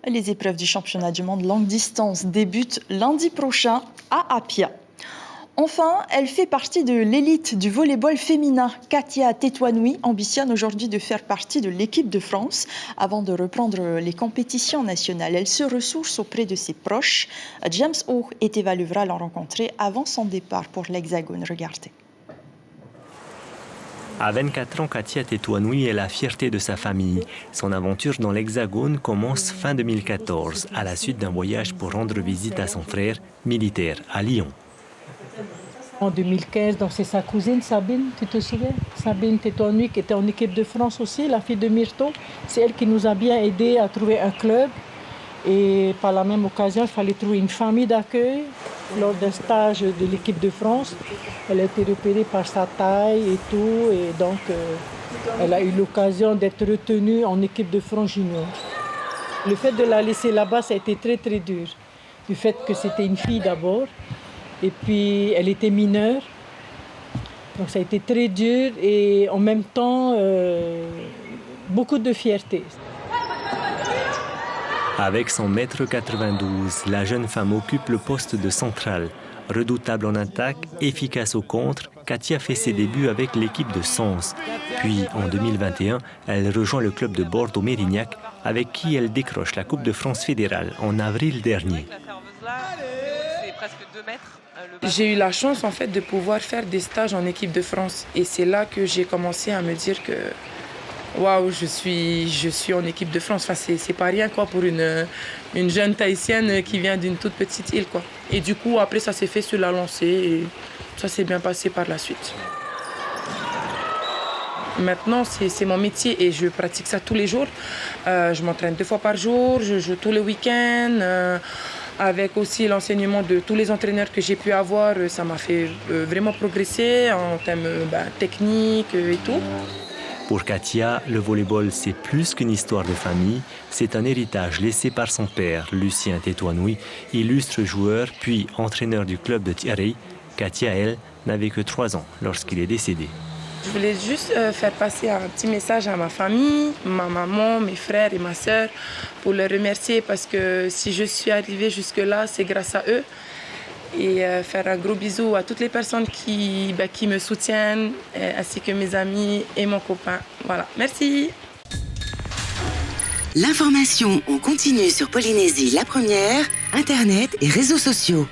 Les épreuves du championnat du monde longue distance débutent lundi prochain à Apia. Enfin, elle fait partie de l'élite du volleyball féminin. Katia Tétouanoui ambitionne aujourd'hui de faire partie de l'équipe de France avant de reprendre les compétitions nationales. Elle se ressource auprès de ses proches. James O et Eva Luvra l'ont rencontrée avant son départ pour l'Hexagone. Regardez. À 24 ans, Katia Tétouanoui est la fierté de sa famille. Son aventure dans l'Hexagone commence fin 2014, à la suite d'un voyage pour rendre visite à son frère, militaire, à Lyon. En 2015, donc c'est sa cousine Sabine, tu te souviens? Sabine Tétouanoui qui était en équipe de France aussi, la fille de Myrto. C'est elle qui nous a bien aidés à trouver un club. Et par la même occasion, il fallait trouver une famille d'accueil lors d'un stage de l'équipe de France. Elle a été repérée par sa taille et tout. Et donc, elle a eu l'occasion d'être retenue en équipe de France junior. Le fait de la laisser là-bas, ça a été très très dur. Du fait que c'était une fille d'abord. Et puis, elle était mineure. Donc, ça a été très dur et en même temps, beaucoup de fierté. Avec son mètre 92, la jeune femme occupe le poste de centrale. Redoutable en attaque, efficace au contre, Katia fait ses débuts avec l'équipe de Sens. Puis, en 2021, elle rejoint le club de Bordeaux-Mérignac, avec qui elle décroche la Coupe de France fédérale en avril dernier. J'ai eu la chance en fait de pouvoir faire des stages en équipe de France et c'est là que j'ai commencé à me dire que waouh, je suis en équipe de France. Enfin, c'est pas rien quoi pour une jeune Tahitienne qui vient d'une toute petite île quoi. Et du coup après ça s'est fait sur la lancée et ça s'est bien passé par la suite. Maintenant c'est mon métier et je pratique ça tous les jours. Je m'entraîne 2 fois par jour, je joue tous les week-ends. Avec aussi l'enseignement de tous les entraîneurs que j'ai pu avoir, ça m'a fait vraiment progresser en termes techniques et tout. Pour Katia, le volleyball, c'est plus qu'une histoire de famille. C'est un héritage laissé par son père, Lucien Tétouanoui, illustre joueur puis entraîneur du club de Thierry. Katia, elle, n'avait que 3 ans lorsqu'il est décédé. Je voulais juste faire passer un petit message à ma famille, ma maman, mes frères et ma sœur, pour les remercier parce que si je suis arrivée jusque-là, c'est grâce à eux. Et faire un gros bisou à toutes les personnes qui me soutiennent, ainsi que mes amis et mon copain. Voilà, merci. L'information en continu sur Polynésie la première, Internet et réseaux sociaux.